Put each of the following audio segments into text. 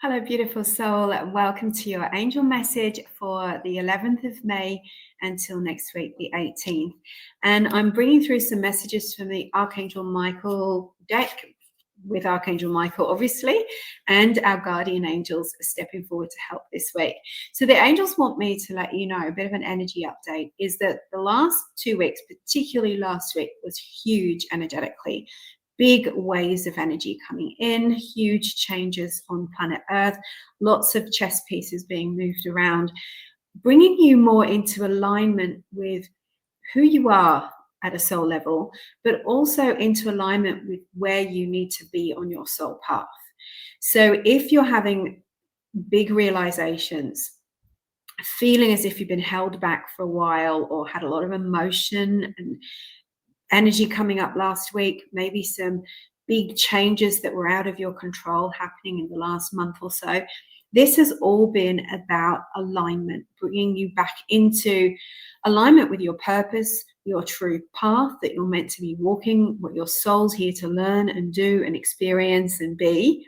Hello, beautiful soul. Welcome to your angel message for the 11th of May until next week, the 18th. And I'm bringing through some messages from the Archangel Michael deck with Archangel Michael, obviously, and our guardian angels are stepping forward to help this week. So the angels want me to let you know a bit of an energy update is that the last 2 weeks, particularly last week, was huge energetically. Big waves of energy coming in, huge changes on planet Earth, lots of chess pieces being moved around, bringing you more into alignment with who you are at a soul level, but also into alignment with where you need to be on your soul path. So if you're having big realizations, feeling as if you've been held back for a while or had a lot of emotion and energy coming up last week, maybe some big changes that were out of your control happening in the last month or so. This has all been about alignment, bringing you back into alignment with your purpose, your true path that you're meant to be walking, what your soul's here to learn and do and experience and be.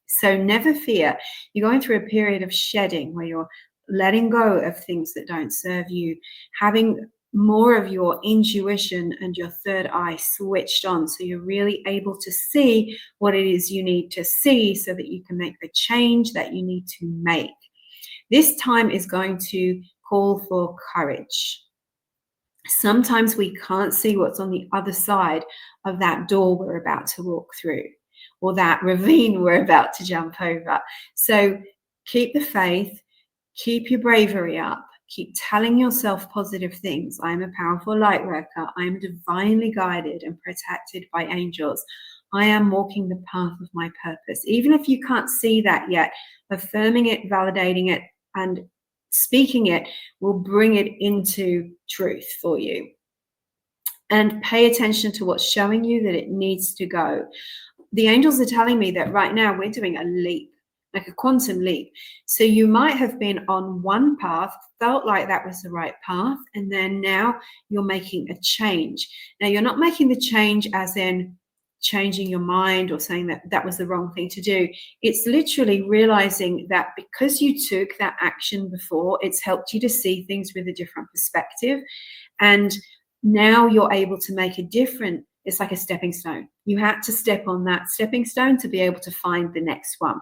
So never fear. You're going through a period of shedding where you're letting go of things that don't serve you, having more of your intuition and your third eye switched on, so you're really able to see what it is you need to see so that you can make the change that you need to make. This time is going to call for courage. Sometimes we can't see what's on the other side of that door we're about to walk through or that ravine we're about to jump over. So keep the faith, keep your bravery up. Keep telling yourself positive things. I am a powerful light worker. I am divinely guided and protected by angels. I am walking the path of my purpose. Even if you can't see that yet, affirming it, validating it, and speaking it will bring it into truth for you. And pay attention to what's showing you that it needs to go. The angels are telling me that right now we're doing a leap, like a quantum leap. So you might have been on one path, felt like that was the right path, and then now you're making a change. Now you're not making the change as in changing your mind or saying that that was the wrong thing to do. It's literally realizing that because you took that action before, it's helped you to see things with a different perspective. And now you're able to make a different, it's like a stepping stone. You had to step on that stepping stone to be able to find the next one.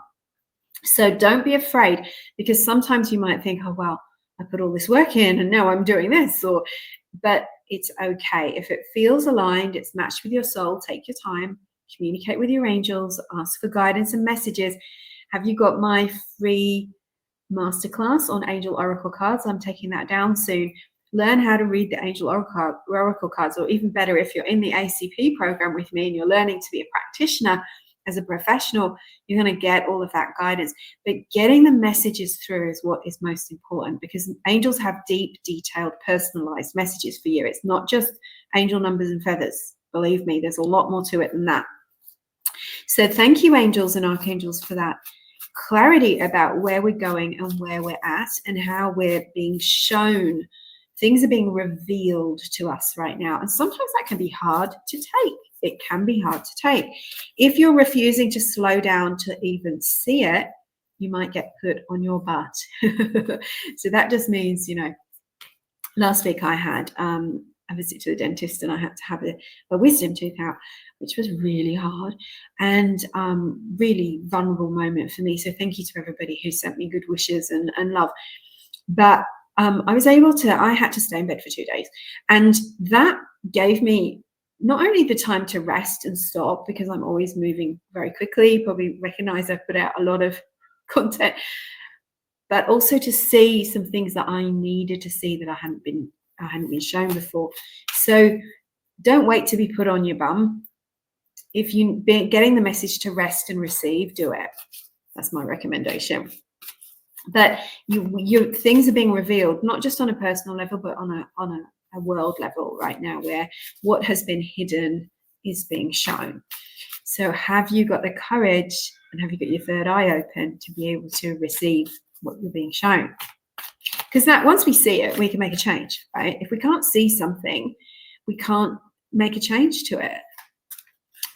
So don't be afraid, because sometimes you might think, oh, well, I put all this work in and now I'm doing this, but it's okay. If it feels aligned, it's matched with your soul, take your time, communicate with your angels, ask for guidance and messages. Have you got my free masterclass on angel oracle cards? I'm taking that down soon. Learn how to read the angel oracle cards, or even better, if you're in the ACP program with me and you're learning to be a practitioner, as a professional, you're going to get all of that guidance. But getting the messages through is what is most important, because angels have deep, detailed, personalized messages for you. It's not just angel numbers and feathers. Believe me, there's a lot more to it than that. So thank you, angels and archangels, for that clarity about where we're going and where we're at and how we're being shown. Things are being revealed to us right now. And sometimes that can be hard to take. It can be hard to take. If you're refusing to slow down to even see it, you might get put on your butt. So that just means, last week I had a visit to the dentist and I had to have a wisdom tooth out, which was really hard and really vulnerable moment for me. So thank you to everybody who sent me good wishes and love. But I had to stay in bed for 2 days. And that gave me not only the time to rest and stop, because I'm always moving very quickly, you probably recognize I've put out a lot of content, but also to see some things that I needed to see that I hadn't been shown before. So don't wait to be put on your bum. If you're getting the message to rest and receive, do it. That's my recommendation. But you things are being revealed, not just on a personal level, but on a world level right now, where what has been hidden is being shown. So have you got the courage and have you got your third eye open to be able to receive what you're being shown? Because that once we see it, we can make a change, right? If we can't see something, we can't make a change to it.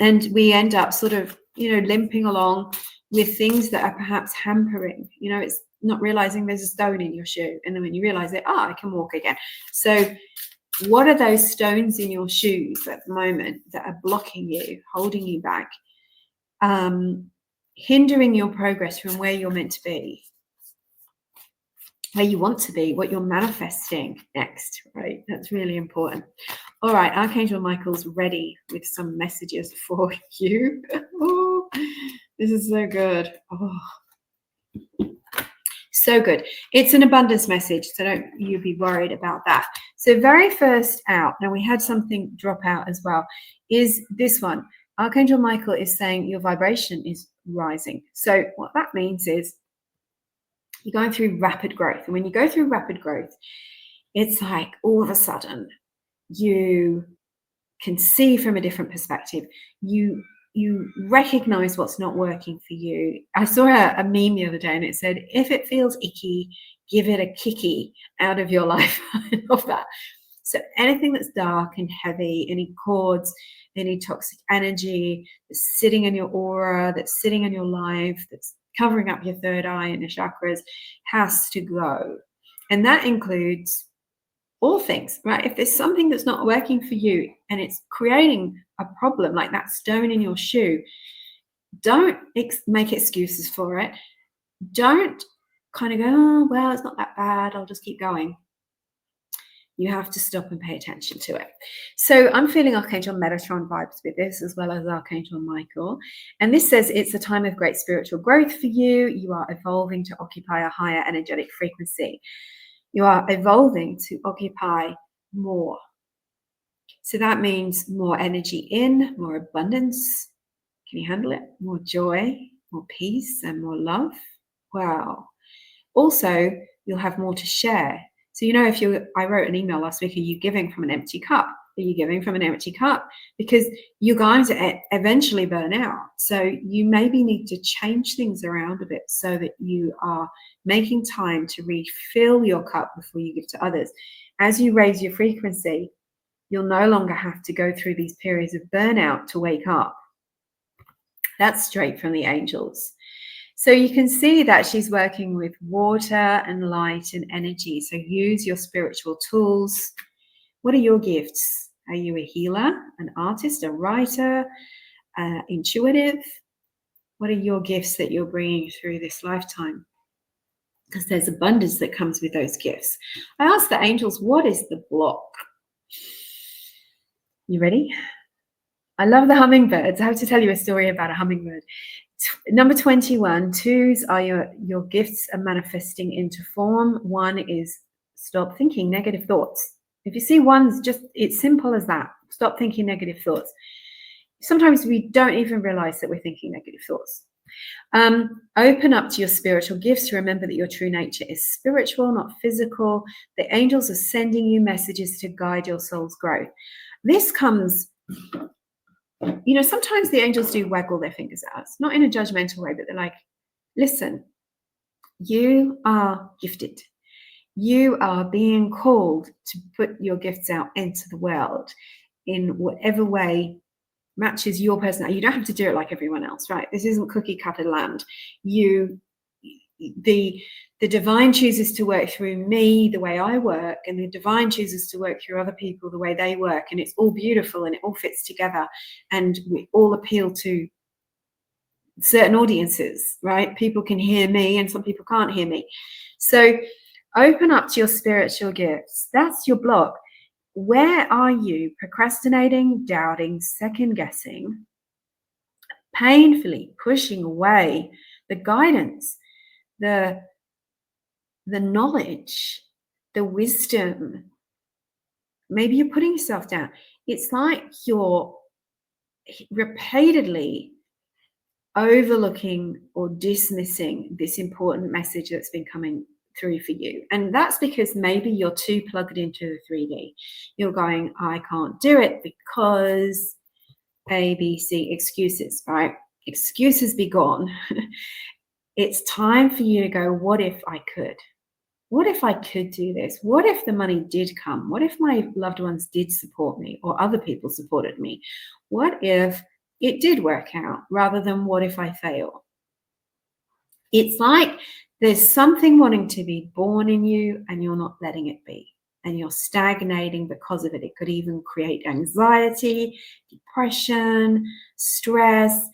And we end up sort of, limping along, with things that are perhaps hampering. It's not realizing there's a stone in your shoe. And then when you realize it, I can walk again. So what are those stones in your shoes at the moment that are blocking you, holding you back, hindering your progress from where you're meant to be, where you want to be, what you're manifesting next, right? That's really important. All right, Archangel Michael's ready with some messages for you. Oh, this is so good. Oh, so good. It's an abundance message, so don't you be worried about that. So very first out, now we had something drop out as well, is this one. Archangel Michael is saying your vibration is rising. So what that means is you're going through rapid growth. And when you go through rapid growth, it's like all of a sudden you can see from a different perspective. You recognize what's not working for you. I saw a meme the other day and it said, if it feels icky, give it a kicky out of your life. I love that. So anything that's dark and heavy, any cords, any toxic energy that's sitting in your aura, that's sitting in your life, that's covering up your third eye and your chakras, has to go. And that includes all things, right? If there's something that's not working for you and it's creating a problem, like that stone in your shoe, don't make excuses for it. Don't kind of go, oh, well, it's not that bad, I'll just keep going. You have to stop and pay attention to it. So I'm feeling Archangel Metatron vibes with this, as well as Archangel Michael. And this says it's a time of great spiritual growth for you. You are evolving to occupy a higher energetic frequency. You are evolving to occupy more. So that means more energy in, more abundance. Can you handle it? More joy, more peace, and more love. Wow. Also, you'll have more to share. So, I wrote an email last week, are you giving from an empty cup? Are you giving from an empty cup? Because you're going to eventually burn out. So you maybe need to change things around a bit so that you are making time to refill your cup before you give to others. As you raise your frequency, you'll no longer have to go through these periods of burnout to wake up. That's straight from the angels. So you can see that she's working with water and light and energy. So use your spiritual tools. What are your gifts? Are you a healer, an artist, a writer, intuitive? What are your gifts that you're bringing through this lifetime? Because there's abundance that comes with those gifts. I asked the angels, what is the block? You ready? I love the hummingbirds. I have to tell you a story about a hummingbird. Number 21, twos are your gifts are manifesting into form. One is stop thinking negative thoughts. If you see ones, it's simple as that. Stop thinking negative thoughts. Sometimes we don't even realize that we're thinking negative thoughts. Open up to your spiritual gifts. Remember that your true nature is spiritual, not physical. The angels are sending you messages to guide your soul's growth. This comes, sometimes the angels do waggle their fingers at us, not in a judgmental way, but they're like, listen, you are gifted. You are being called to put your gifts out into the world in whatever way matches your personality. You don't have to do it like everyone else, right? This isn't cookie cutter land. The divine chooses to work through me the way I work, and the divine chooses to work through other people the way they work, and it's all beautiful and it all fits together, and we all appeal to certain audiences, right? People can hear me and some people can't hear me. So open up to your spiritual gifts. That's your block. Where are you procrastinating, doubting, second guessing, painfully pushing away the guidance, the knowledge, the wisdom? Maybe you're putting yourself down. It's like you're repeatedly overlooking or dismissing this important message that's been coming through for you. And that's because maybe you're too plugged into the 3D. You're going, I can't do it because A, B, C, excuses, right? Excuses be gone. It's time for you to go, what if I could? What if I could do this? What if the money did come? What if my loved ones did support me or other people supported me? What if it did work out rather than what if I fail? It's like there's something wanting to be born in you and you're not letting it be. And you're stagnating because of it. It could even create anxiety, depression, stress.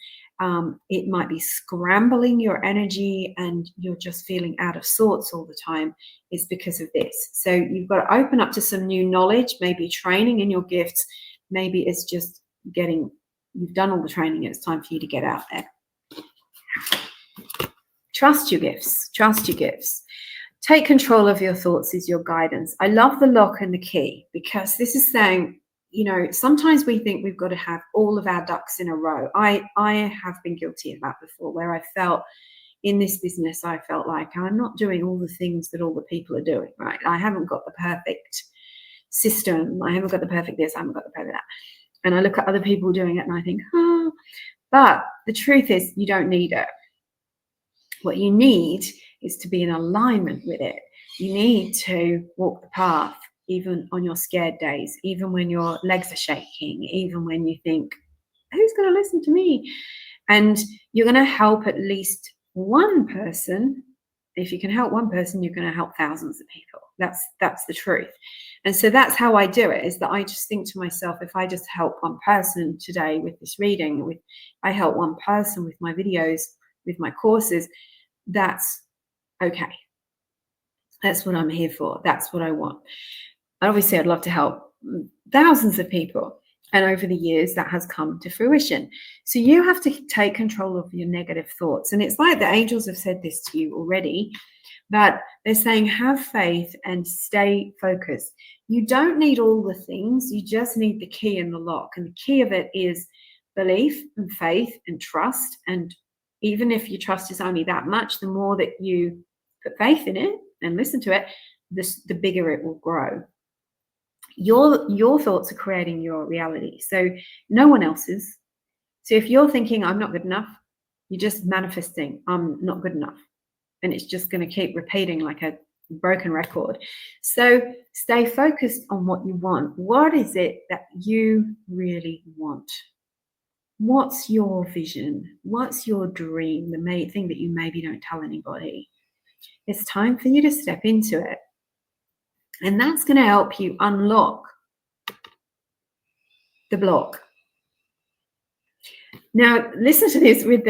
It might be scrambling your energy and you're just feeling out of sorts all the time. It's because of this. So you've got to open up to some new knowledge, maybe training in your gifts. Maybe it's just you've done all the training. It's time for you to get out there. Trust your gifts. Trust your gifts. Take control of your thoughts is your guidance. I love the lock and the key because this is saying, sometimes we think we've got to have all of our ducks in a row. I have been guilty of that before, where I felt in this business, I felt like I'm not doing all the things that all the people are doing, right? I haven't got the perfect system. I haven't got the perfect this. I haven't got the perfect that. And I look at other people doing it and I think, but the truth is you don't need it. What you need is to be in alignment with it. You need to walk the path, even on your scared days, even when your legs are shaking, even when you think, who's going to listen to me? And you're going to help at least one person. If you can help one person, you're going to help thousands of people. That's the truth. And so that's how I do it, is that I just think to myself, if I just help one person today with this reading, I help one person with my videos, with my courses, that's okay. That's what I'm here for. That's what I want. And obviously, I'd love to help thousands of people. And over the years, that has come to fruition. So you have to take control of your negative thoughts. And it's like the angels have said this to you already, but they're saying, have faith and stay focused. You don't need all the things. You just need the key and the lock. And the key of it is belief and faith and trust. And even if your trust is only that much, the more that you put faith in it and listen to it, the bigger it will grow. Your thoughts are creating your reality. So no one else's. So if you're thinking, I'm not good enough, you're just manifesting, I'm not good enough. And it's just going to keep repeating like a broken record. So stay focused on what you want. What is it that you really want? What's your vision? What's your dream? The main thing that you maybe don't tell anybody. It's time for you to step into it. And that's going to help you unlock the block. Now, listen to this with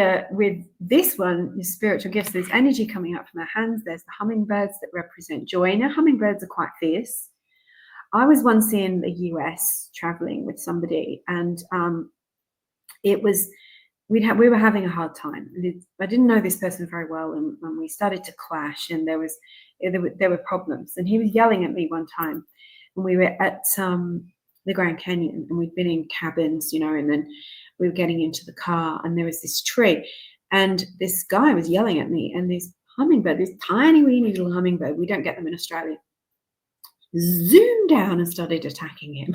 this one, your spiritual gifts. There's energy coming up from our hands. There's the hummingbirds that represent joy. Now, hummingbirds are quite fierce. I was once in the US traveling with somebody, and we were having a hard time. I didn't know this person very well, and we started to clash, and there were problems. And he was yelling at me one time, and we were at the Grand Canyon, and we'd been in cabins, and then we were getting into the car, and there was this tree, and this guy was yelling at me, and this hummingbird, this tiny weeny little hummingbird, we don't get them in Australia, zoomed down and started attacking him.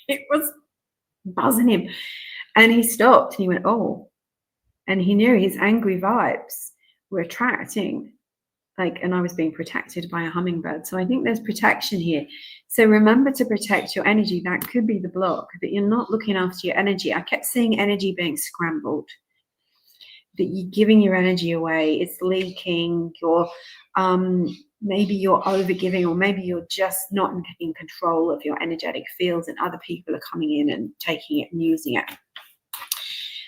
It was buzzing him. And he stopped and he went, oh, and he knew his angry vibes were attracting, and I was being protected by a hummingbird. So I think there's protection here. So remember to protect your energy. That could be the block, that you're not looking after your energy. I kept seeing energy being scrambled, that you're giving your energy away. It's leaking. Maybe you're overgiving, or maybe you're just not in control of your energetic fields, and other people are coming in and taking it and using it.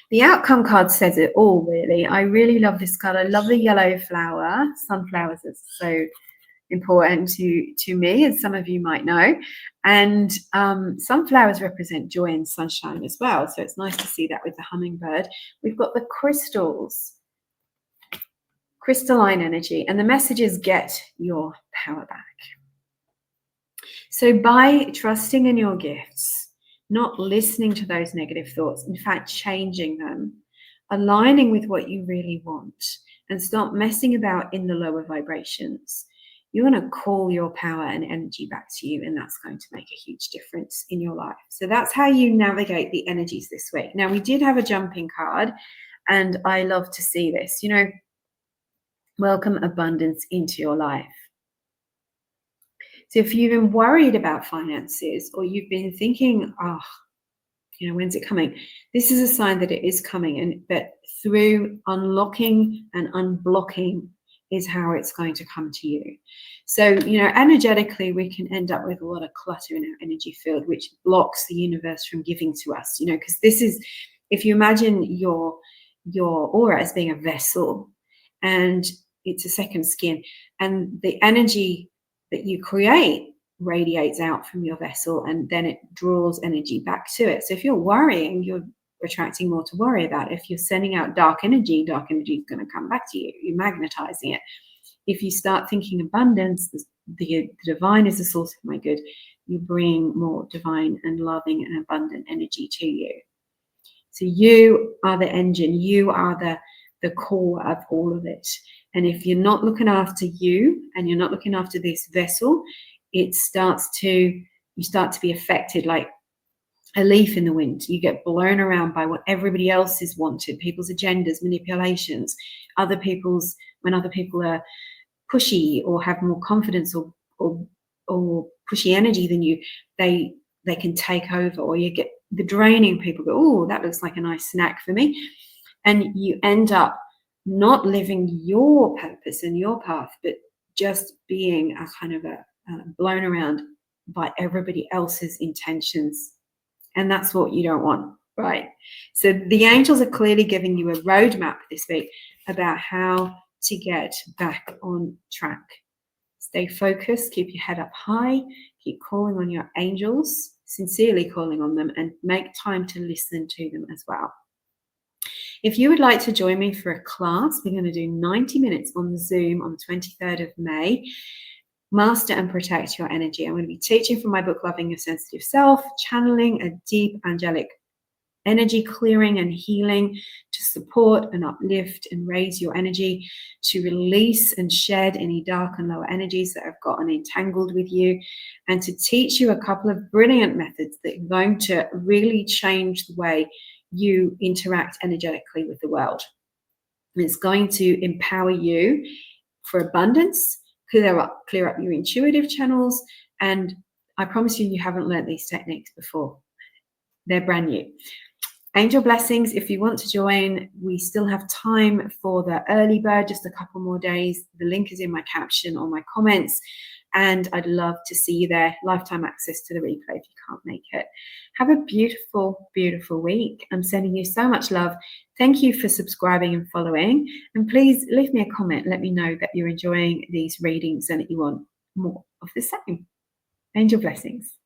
The outcome card says it all, really. I really love this card. I love the yellow flower. Sunflowers are so important to me, as some of you might know. And sunflowers represent joy and sunshine as well. So it's nice to see that with the hummingbird. We've got the crystals, crystalline energy. And the message is get your power back. So by trusting in your gifts, not listening to those negative thoughts, in fact, changing them, aligning with what you really want, and stop messing about in the lower vibrations, you're going to call your power and energy back to you, and that's going to make a huge difference in your life. So that's how you navigate the energies this week. Now, we did have a jumping card, and I love to see this, welcome abundance into your life. So if you've been worried about finances, or you've been thinking, when's it coming? This is a sign that it is coming, but through unlocking and unblocking is how it's going to come to you. So, energetically, we can end up with a lot of clutter in our energy field, which blocks the universe from giving to us, because this is, if you imagine your aura as being a vessel, and it's a second skin, and the energy that you create radiates out from your vessel, and then it draws energy back to it. So if you're worrying, you're attracting more to worry about. If you're sending out dark energy is going to come back to you. You're magnetizing it. If you start thinking abundance, the divine is the source of my good, you bring more divine and loving and abundant energy to you. So you are the engine, you are the core of all of it. And if you're not looking after you, and you're not looking after this vessel, you start to be affected like a leaf in the wind. You get blown around by what everybody else has wanted, people's agendas, manipulations, when other people are pushy or have more confidence or pushy energy than you, they can take over. Or you get the draining people go, oh, that looks like a nice snack for me. And you end up not living your purpose and your path, but just being a kind of blown around by everybody else's intentions. And that's what you don't want, right? So the angels are clearly giving you a roadmap this week about how to get back on track. Stay focused, keep your head up high, keep calling on your angels, sincerely calling on them, and make time to listen to them as well. If you would like to join me for a class, we're going to do 90 minutes on Zoom on the 23rd of May. Master and protect your energy. I'm going to be teaching from my book, Loving Your Sensitive Self, channeling a deep angelic energy clearing and healing to support and uplift and raise your energy, to release and shed any dark and lower energies that have gotten entangled with you, and to teach you a couple of brilliant methods that are going to really change the way you interact energetically with the world. And it's going to empower you for abundance, clear up your intuitive channels, and I promise you haven't learned these techniques before. They're brand new. Angel blessings. If you want to join, we still have time for the early bird, just a couple more days. The link is in my caption or my comments, and I'd love to see you there. Lifetime access to the replay if you can't make it. Have a beautiful, beautiful week. I'm sending you so much love. Thank you for subscribing and following, and please leave me a comment. Let me know that you're enjoying these readings and that you want more of the same. Angel blessings.